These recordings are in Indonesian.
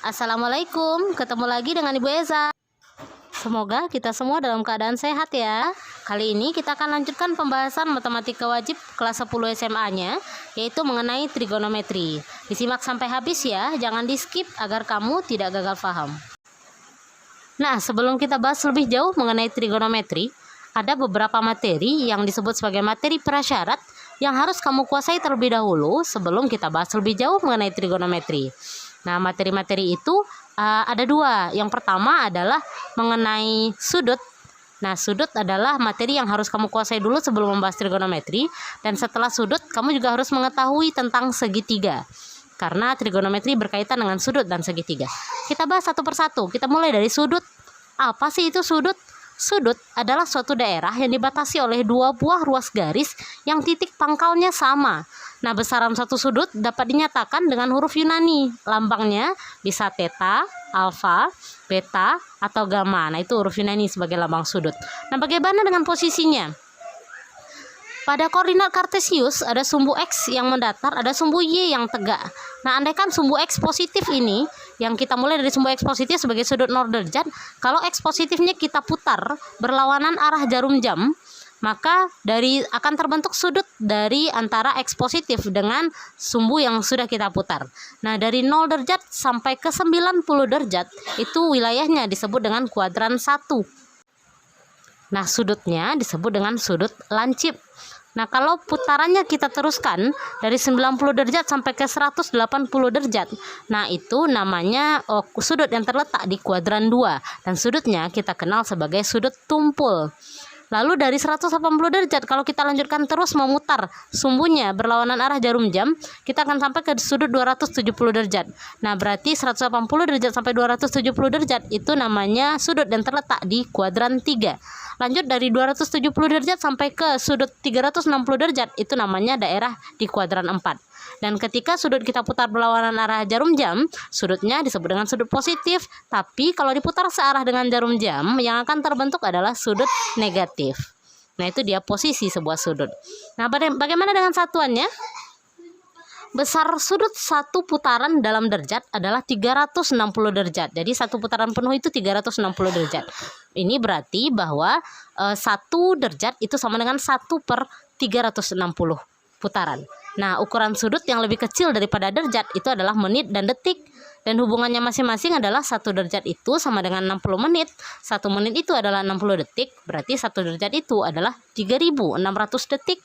Assalamualaikum, ketemu lagi dengan Ibu Eza. Semoga kita semua dalam keadaan sehat ya. Kali ini kita akan lanjutkan pembahasan matematika wajib kelas 10 SMA-nya, yaitu mengenai trigonometri. Disimak sampai habis ya, jangan di skip agar kamu tidak gagal paham. Nah, sebelum kita bahas lebih jauh mengenai trigonometri, ada beberapa materi yang disebut sebagai materi prasyarat yang harus kamu kuasai terlebih dahulu sebelum kita bahas lebih jauh mengenai trigonometri. Nah, materi-materi itu ada dua. Yang pertama adalah mengenai sudut. Nah, sudut adalah materi yang harus kamu kuasai dulu sebelum membahas trigonometri. Dan setelah sudut, kamu juga harus mengetahui tentang segitiga. Karena trigonometri berkaitan dengan sudut dan segitiga. Kita bahas satu persatu. Kita mulai dari sudut. Apa sih itu sudut? Sudut adalah suatu daerah yang dibatasi oleh dua buah ruas garis yang titik pangkalnya sama. Nah, besaran satu sudut dapat dinyatakan dengan huruf Yunani. Lambangnya bisa theta, alfa, beta, atau gamma. Nah, itu huruf Yunani sebagai lambang sudut. Nah, bagaimana dengan posisinya? Pada koordinat kartesius ada sumbu X yang mendatar, ada sumbu Y yang tegak. Nah, andaikan sumbu X positif ini, yang kita mulai dari sumbu X positif sebagai sudut 0 derajat, kalau X positifnya kita putar berlawanan arah jarum jam, maka akan terbentuk sudut dari antara X positif dengan sumbu yang sudah kita putar. Nah, dari 0 derajat sampai ke 90 derajat, itu wilayahnya disebut dengan kuadran 1. Nah, sudutnya disebut dengan sudut lancip. Nah, kalau putarannya kita teruskan dari 90 derajat sampai ke 180 derajat. Nah, itu namanya sudut yang terletak di kuadran 2. Dan sudutnya kita kenal sebagai sudut tumpul. Lalu dari 180 derajat, kalau kita lanjutkan terus memutar sumbunya berlawanan arah jarum jam, kita akan sampai ke sudut 270 derajat. Nah, berarti 180 derajat sampai 270 derajat itu namanya sudut yang terletak di kuadran 3. Lanjut dari 270 derajat sampai ke sudut 360 derajat, itu namanya daerah di kuadran 4. Dan ketika sudut kita putar berlawanan arah jarum jam, sudutnya disebut dengan sudut positif. Tapi kalau diputar searah dengan jarum jam, yang akan terbentuk adalah sudut negatif. Nah, itu dia posisi sebuah sudut. Nah, bagaimana dengan satuannya? Besar sudut satu putaran dalam derajat adalah 360 derajat. Jadi satu putaran penuh itu 360 derajat. Ini berarti bahwa 1 derajat itu sama dengan 1/360 putaran. Nah, ukuran sudut yang lebih kecil daripada derajat itu adalah menit dan detik. Dan hubungannya masing-masing adalah 1 derajat itu sama dengan 60 menit. 1 menit itu adalah 60 detik. Berarti 1 derajat itu adalah 3600 detik.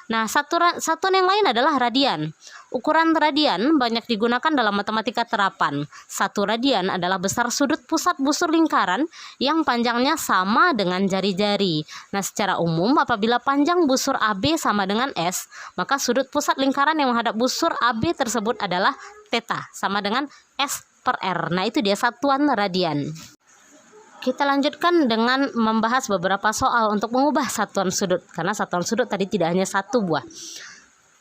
Nah, satuan yang lain adalah radian. Ukuran radian banyak digunakan dalam matematika terapan. 1 radian adalah besar sudut pusat busur lingkaran yang panjangnya sama dengan jari-jari. Nah, secara umum apabila panjang busur AB sama dengan S, maka sudut pusat lingkaran yang menghadap busur AB tersebut adalah theta, sama dengan S/R. Nah, itu dia satuan radian. Kita lanjutkan dengan membahas beberapa soal untuk mengubah satuan sudut. Karena satuan sudut tadi tidak hanya satu buah.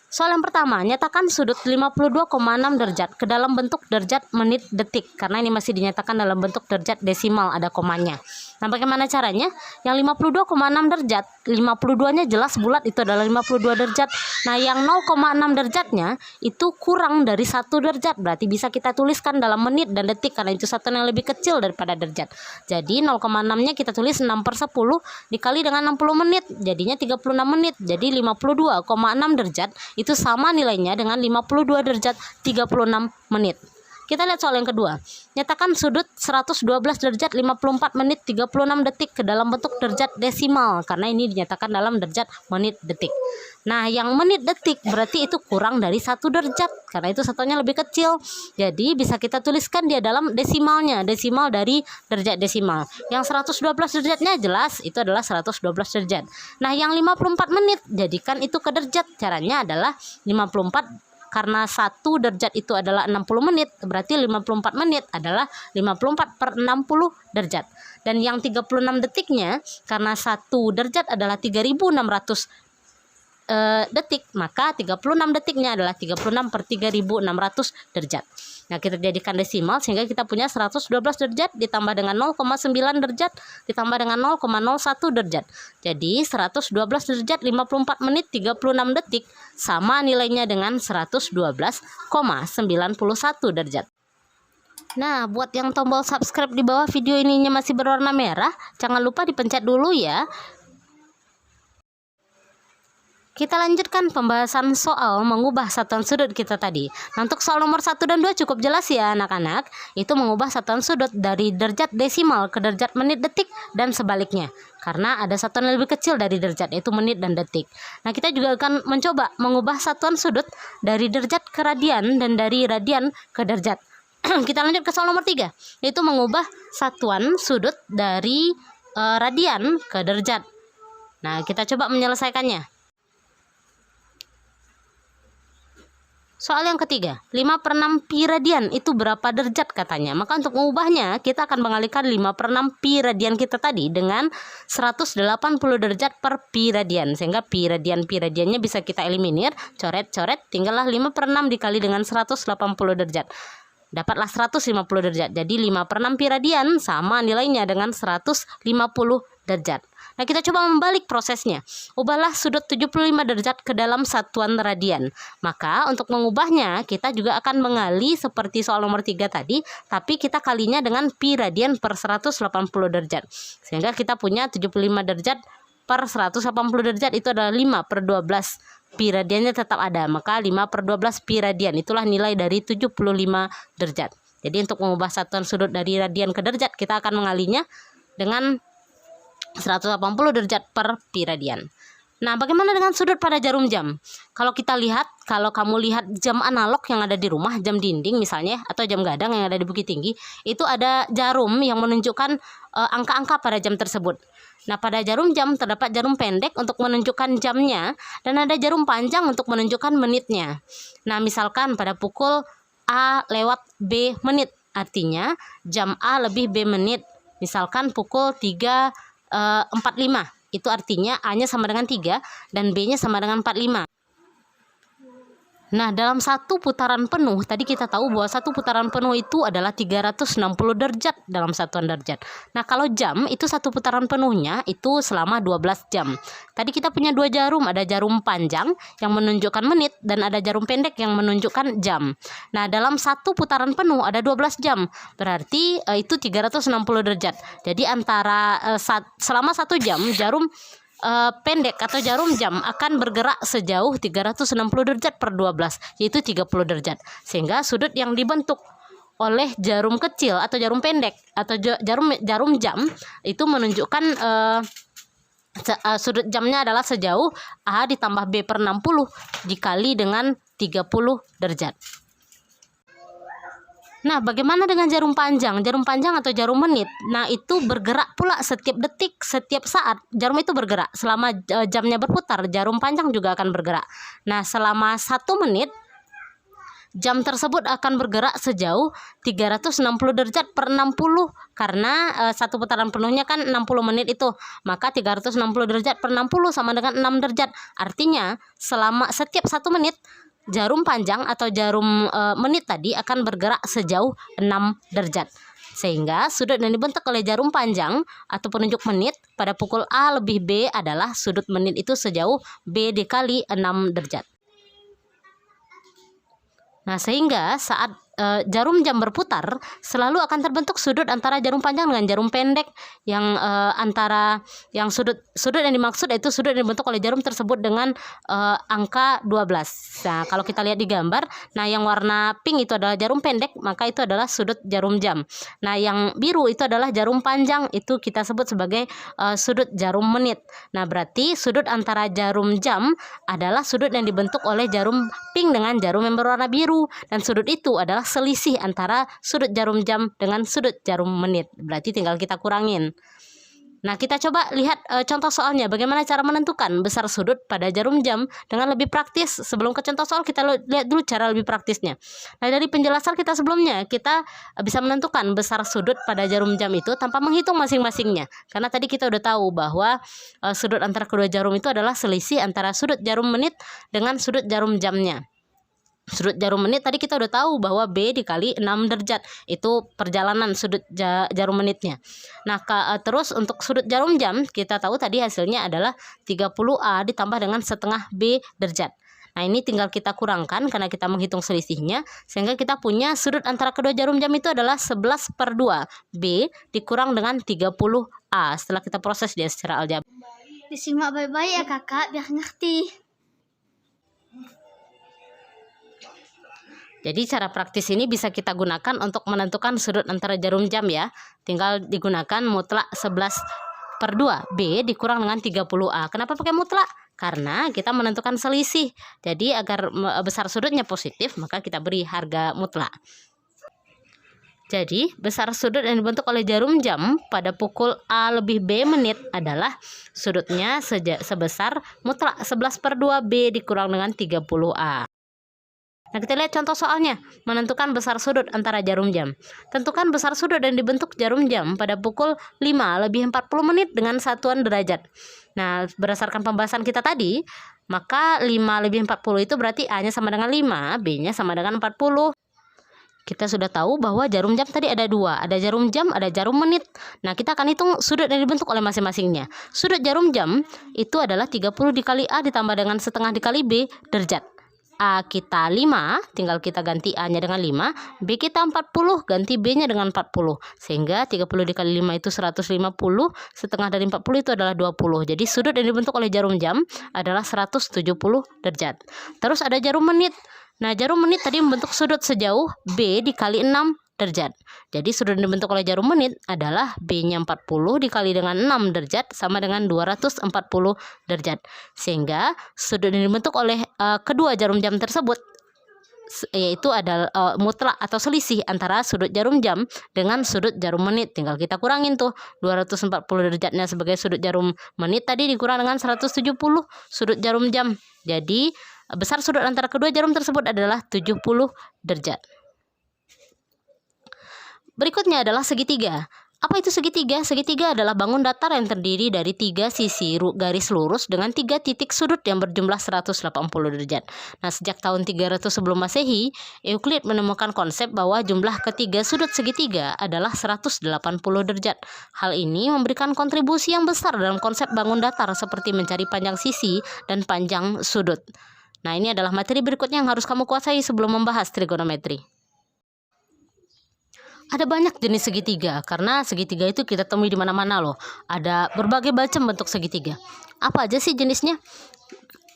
Soal yang pertama, nyatakan sudut 52,6 derajat ke dalam bentuk derajat menit detik. Karena ini masih dinyatakan dalam bentuk derajat desimal, ada komanya. Nah, bagaimana caranya? Yang 52,6 derajat, 52-nya jelas bulat, itu adalah 52 derajat. Nah, yang 0,6 derajatnya itu kurang dari 1 derajat. Berarti bisa kita tuliskan dalam menit dan detik, karena itu satuan yang lebih kecil daripada derajat. Jadi 0,6-nya kita tulis 6/10 dikali dengan 60 menit. Jadinya 36 menit. Jadi 52,6 derajat itu sama nilainya dengan 52 derajat 36 menit. Kita lihat soal yang kedua. Nyatakan sudut 112 derajat 54 menit 36 detik ke dalam bentuk derajat desimal. Karena ini dinyatakan dalam derajat menit detik. Nah, yang menit detik berarti itu kurang dari 1 derajat. Karena itu satuannya lebih kecil. Jadi bisa kita tuliskan dia dalam desimalnya. Desimal dari derajat desimal. Yang 112 derajatnya jelas itu adalah 112 derajat. Nah, yang 54 menit jadikan itu ke derajat. Caranya adalah 54. Karena 1 derajat itu adalah 60 menit, berarti 54 menit adalah 54/60 derajat. Dan yang 36 detiknya, karena 1 derajat adalah 3600 detik, maka 36 detiknya adalah 36/3600 derajat. Nah, kita jadikan desimal sehingga kita punya 112 derajat ditambah dengan 0,9 derajat ditambah dengan 0,01 derajat. Jadi 112 derajat 54 menit 36 detik sama nilainya dengan 112,91 derajat. Nah, buat yang tombol subscribe di bawah video ininya masih berwarna merah, jangan lupa dipencet dulu ya. Kita lanjutkan pembahasan soal mengubah satuan sudut kita tadi. Nah, untuk soal nomor 1 dan 2 cukup jelas ya anak-anak. Itu mengubah satuan sudut dari derajat desimal ke derajat menit detik dan sebaliknya. Karena ada satuan yang lebih kecil dari derajat, yaitu menit dan detik. Nah, kita juga akan mencoba mengubah satuan sudut dari derajat ke radian dan dari radian ke derajat. Kita lanjut ke soal nomor 3, yaitu mengubah satuan sudut dari radian ke derajat. Nah, kita coba menyelesaikannya. Soal yang ketiga, 5/6 pi radian itu berapa derajat katanya. Maka untuk mengubahnya, kita akan mengalihkan 5/6 pi radian kita tadi dengan 180 derajat per pi radian. Sehingga pi radiannya bisa kita eliminir, coret-coret, tinggallah 5/6 dikali dengan 180 derajat. Dapatlah 150 derajat. Jadi 5/6 pi radian sama nilainya dengan 150 derajat. Nah, kita coba membalik prosesnya. Ubahlah sudut 75 derajat ke dalam satuan radian. Maka untuk mengubahnya kita juga akan mengali seperti soal nomor 3 tadi, tapi kita kalinya dengan pi radian per 180 derajat. Sehingga kita punya 75 derajat per 180 derajat itu adalah 5/12. Pi radiannya tetap ada, maka 5/12 pi radian itulah nilai dari 75 derajat. Jadi untuk mengubah satuan sudut dari radian ke derajat, kita akan mengalinya dengan 180 derajat per pi radian. Nah, bagaimana dengan sudut pada jarum jam? Kalau kamu lihat jam analog yang ada di rumah, jam dinding misalnya, atau jam gadang yang ada di Bukit Tinggi, itu ada jarum yang menunjukkan angka-angka pada jam tersebut. Nah, pada jarum jam terdapat jarum pendek untuk menunjukkan jamnya, dan ada jarum panjang untuk menunjukkan menitnya. Nah, misalkan pada pukul A lewat B menit, artinya jam A lebih B menit. Misalkan pukul 3:45, itu artinya A-nya sama dengan 3 dan B-nya sama dengan 45. Nah, dalam satu putaran penuh, tadi kita tahu bahwa satu putaran penuh itu adalah 360 derajat dalam satuan derajat. Nah, kalau jam itu satu putaran penuhnya itu selama 12 jam. Tadi kita punya dua jarum, ada jarum panjang yang menunjukkan menit dan ada jarum pendek yang menunjukkan jam. Nah, dalam satu putaran penuh ada 12 jam. Berarti itu 360 derajat. Jadi selama 1 jam jarum pendek atau jarum jam akan bergerak sejauh 360 derajat per 12, yaitu 30 derajat. Sehingga sudut yang dibentuk oleh jarum kecil atau jarum pendek atau jarum jam itu menunjukkan sudut jamnya adalah sejauh A ditambah B per 60 dikali dengan 30 derajat. Nah, bagaimana dengan jarum panjang? Jarum panjang atau jarum menit, nah itu bergerak pula setiap detik, setiap saat. Jarum itu bergerak selama jamnya berputar. Jarum panjang juga akan bergerak. Nah, selama 1 menit jam tersebut akan bergerak sejauh 360 derajat per 60. Karena satu putaran penuhnya kan 60 menit itu. Maka 360 derajat per 60 sama dengan 6 derajat. Artinya setiap 1 menit jarum panjang atau jarum menit tadi akan bergerak sejauh 6 derajat. Sehingga sudut yang dibentuk oleh jarum panjang atau penunjuk menit pada pukul A lebih B adalah sudut menit itu sejauh B dikali 6 derajat. Nah, sehingga saat jarum jam berputar selalu akan terbentuk sudut antara jarum panjang dengan jarum pendek yang sudut yang dimaksud yaitu sudut yang dibentuk oleh jarum tersebut dengan angka 12. Nah, kalau kita lihat di gambar, nah yang warna pink itu adalah jarum pendek, maka itu adalah sudut jarum jam. Nah, yang biru itu adalah jarum panjang, itu kita sebut sebagai sudut jarum menit. Nah, berarti sudut antara jarum jam adalah sudut yang dibentuk oleh jarum pink dengan jarum yang berwarna biru, dan sudut itu adalah selisih antara sudut jarum jam dengan sudut jarum menit. Berarti tinggal kita kurangin. Nah, kita coba lihat contoh soalnya. Bagaimana cara menentukan besar sudut pada jarum jam dengan lebih praktis. Sebelum ke contoh soal, kita lihat dulu cara lebih praktisnya. Nah, dari penjelasan kita sebelumnya, kita bisa menentukan besar sudut pada jarum jam itu tanpa menghitung masing-masingnya. Karena tadi kita udah tahu bahwa sudut antara kedua jarum itu adalah selisih antara sudut jarum menit dengan sudut jarum jamnya. Sudut jarum menit tadi kita udah tahu bahwa B dikali 6 derajat. Itu perjalanan sudut jarum menitnya. Nah, terus untuk sudut jarum jam kita tahu tadi hasilnya adalah 30A ditambah dengan setengah B derajat. Nah, ini tinggal kita kurangkan karena kita menghitung selisihnya, sehingga kita punya sudut antara kedua jarum jam itu adalah 11/2 B dikurang dengan 30A setelah kita proses dia secara aljabar. Disimak baik-baik ya kakak, biar ngerti. Jadi cara praktis ini bisa kita gunakan untuk menentukan sudut antara jarum jam ya. Tinggal digunakan mutlak 11/2 B dikurang dengan 30A. Kenapa pakai mutlak? Karena kita menentukan selisih. Jadi agar besar sudutnya positif, maka kita beri harga mutlak. Jadi besar sudut yang dibentuk oleh jarum jam pada pukul A lebih B menit adalah sudutnya sebesar mutlak 11/2 B dikurang dengan 30A. Nah, kita lihat contoh soalnya. Menentukan besar sudut antara jarum jam. Tentukan besar sudut yang dibentuk jarum jam pada pukul 5 lebih 40 menit dengan satuan derajat. Nah, berdasarkan pembahasan kita tadi, maka 5 lebih 40 itu berarti A-nya sama dengan 5, B-nya sama dengan 40. Kita sudah tahu bahwa jarum jam tadi ada dua. Ada jarum jam, ada jarum menit. Nah, kita akan hitung sudut yang dibentuk oleh masing-masingnya. Sudut jarum jam itu adalah 30 dikali A ditambah dengan setengah dikali B derajat. A kita 5, tinggal kita ganti A-nya dengan 5, B kita 40, ganti B-nya dengan 40. Sehingga 30 dikali 5 itu 150, setengah dari 40 itu adalah 20. Jadi sudut yang dibentuk oleh jarum jam adalah 170 derajat. Terus ada jarum menit. Nah, jarum menit tadi membentuk sudut sejauh B dikali 6 derajat. Jadi sudut yang dibentuk oleh jarum menit adalah B-nya 40 dikali dengan 6 derajat sama dengan 240 derajat. Sehingga sudut yang dibentuk oleh kedua jarum jam tersebut yaitu adalah mutlak atau selisih antara sudut jarum jam dengan sudut jarum menit. Tinggal kita kurangin tuh 240 derajatnya sebagai sudut jarum menit tadi dikurang dengan 170 sudut jarum jam. Jadi besar sudut antara kedua jarum tersebut adalah 70 derajat. Berikutnya adalah segitiga. Apa itu segitiga? Segitiga adalah bangun datar yang terdiri dari 3 sisi garis lurus dengan 3 titik sudut yang berjumlah 180 derajat. Nah, sejak tahun 300 sebelum Masehi, Euclid menemukan konsep bahwa jumlah ketiga sudut segitiga adalah 180 derajat. Hal ini memberikan kontribusi yang besar dalam konsep bangun datar seperti mencari panjang sisi dan panjang sudut. Nah, ini adalah materi berikutnya yang harus kamu kuasai sebelum membahas trigonometri. Ada banyak jenis segitiga, karena segitiga itu kita temui di mana-mana loh. Ada berbagai macam bentuk segitiga. Apa aja sih jenisnya?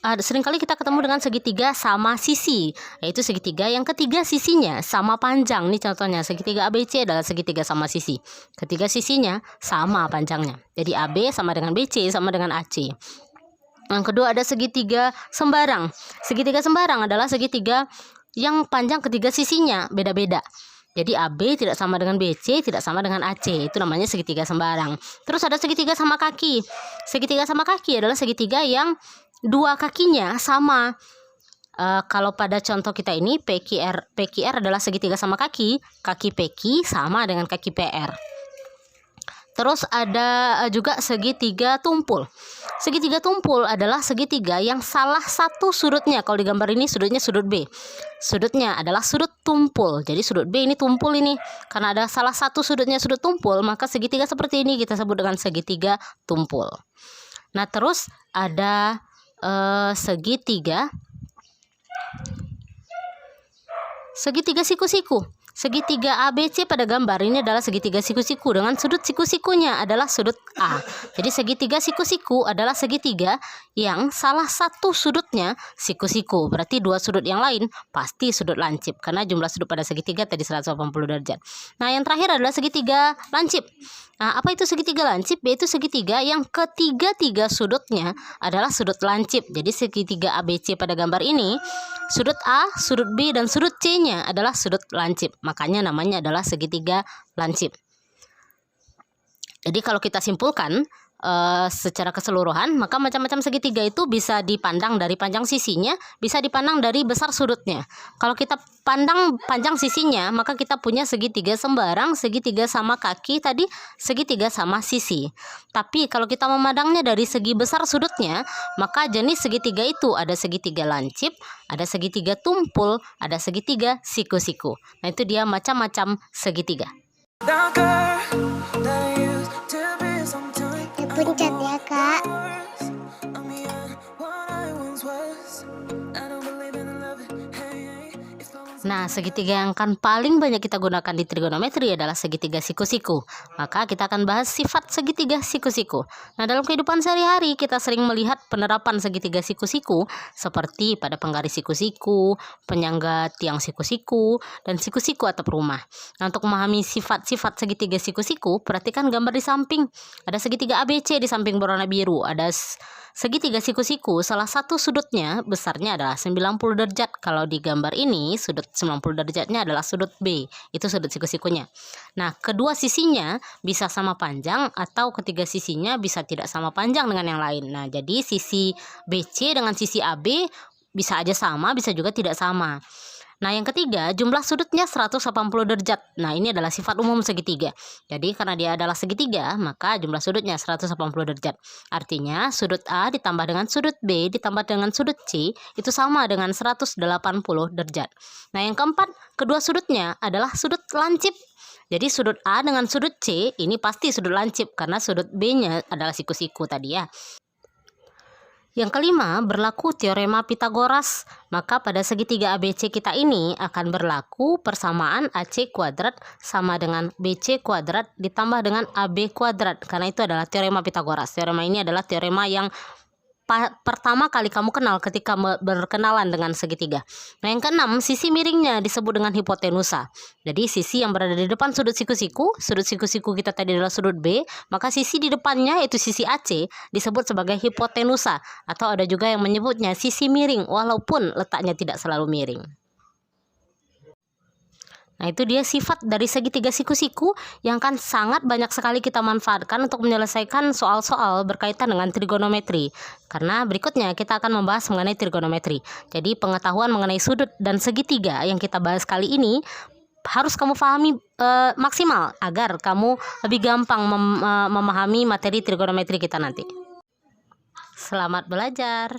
Seringkali kita ketemu dengan segitiga sama sisi, yaitu segitiga yang ketiga sisinya sama panjang. Nih contohnya, segitiga ABC adalah segitiga sama sisi. Ketiga sisinya sama panjangnya. Jadi AB sama dengan BC sama dengan AC. Yang kedua ada segitiga sembarang. Segitiga sembarang adalah segitiga yang panjang ketiga sisinya beda-beda. Jadi AB tidak sama dengan BC, tidak sama dengan AC. Itu namanya segitiga sembarang. Terus ada segitiga sama kaki. Segitiga sama kaki adalah segitiga yang dua kakinya sama. Kalau pada contoh kita ini PQR adalah segitiga sama kaki PQ sama dengan kaki PR. Terus ada juga segitiga tumpul. Segitiga tumpul adalah segitiga yang salah satu sudutnya, kalau di gambar ini sudutnya sudut B. Sudutnya adalah sudut tumpul. Jadi sudut B ini tumpul ini. Karena ada salah satu sudutnya sudut tumpul, maka segitiga seperti ini kita sebut dengan segitiga tumpul. Nah, terus ada segitiga siku-siku. Segitiga ABC pada gambar ini adalah segitiga siku-siku dengan sudut siku-sikunya adalah sudut A. Jadi segitiga siku-siku adalah segitiga yang salah satu sudutnya siku-siku. Berarti dua sudut yang lain pasti sudut lancip karena jumlah sudut pada segitiga tadi 180 derajat. Nah, yang terakhir adalah segitiga lancip. Nah, apa itu segitiga lancip? Yaitu segitiga yang ketiga-tiga sudutnya adalah sudut lancip. Jadi segitiga ABC pada gambar ini, sudut A, sudut B, dan sudut C-nya adalah sudut lancip. Makanya namanya adalah segitiga lancip. Jadi kalau kita simpulkan secara keseluruhan, maka macam-macam segitiga itu bisa dipandang dari panjang sisinya, bisa dipandang dari besar sudutnya. Kalau kita pandang panjang sisinya, maka kita punya segitiga sembarang, segitiga sama kaki tadi, segitiga sama sisi. Tapi kalau kita memandangnya dari segi besar sudutnya, maka jenis segitiga itu ada segitiga lancip, ada segitiga tumpul, ada segitiga siku-siku. Nah, itu dia macam-macam segitiga. Pencet ya kak. Nah, segitiga yang akan paling banyak kita gunakan di trigonometri adalah segitiga siku-siku. Maka kita akan bahas sifat segitiga siku-siku. Nah, dalam kehidupan sehari-hari kita sering melihat penerapan segitiga siku-siku seperti pada penggaris siku-siku, penyangga tiang siku-siku, dan siku-siku atap rumah. Nah, untuk memahami sifat-sifat segitiga siku-siku, perhatikan gambar di samping. Ada segitiga ABC di samping berwarna biru. Ada segitiga siku-siku, salah satu sudutnya besarnya adalah 90 derajat. Kalau di gambar ini, sudut 90 derajatnya adalah sudut B. Itu sudut siku-sikunya. Nah, kedua sisinya bisa sama panjang atau ketiga sisinya bisa tidak sama panjang dengan yang lain. Nah, jadi sisi BC dengan sisi AB bisa aja sama, bisa juga tidak sama. Nah, yang ketiga, jumlah sudutnya 180 derajat. Nah, ini adalah sifat umum segitiga. Jadi, karena dia adalah segitiga, maka jumlah sudutnya 180 derajat. Artinya, sudut A ditambah dengan sudut B ditambah dengan sudut C itu sama dengan 180 derajat. Nah, yang keempat, kedua sudutnya adalah sudut lancip. Jadi, sudut A dengan sudut C ini pasti sudut lancip karena sudut B-nya adalah siku-siku tadi ya. Yang kelima, berlaku teorema Pitagoras. Maka pada segitiga ABC kita ini akan berlaku persamaan AC kuadrat sama dengan BC kuadrat ditambah dengan AB kuadrat. Karena itu adalah teorema Pitagoras. Teorema ini adalah teorema yang pertama kali kamu kenal ketika berkenalan dengan segitiga. Nah, yang keenam, sisi miringnya disebut dengan hipotenusa. Jadi sisi yang berada di depan sudut siku-siku kita tadi adalah sudut B, maka sisi di depannya yaitu sisi AC disebut sebagai hipotenusa, atau ada juga yang menyebutnya sisi miring walaupun letaknya tidak selalu miring. Nah, itu dia sifat dari segitiga siku-siku yang akan sangat banyak sekali kita manfaatkan untuk menyelesaikan soal-soal berkaitan dengan trigonometri. Karena berikutnya kita akan membahas mengenai trigonometri. Jadi pengetahuan mengenai sudut dan segitiga yang kita bahas kali ini harus kamu pahami maksimal agar kamu lebih gampang memahami materi trigonometri kita nanti. Selamat belajar.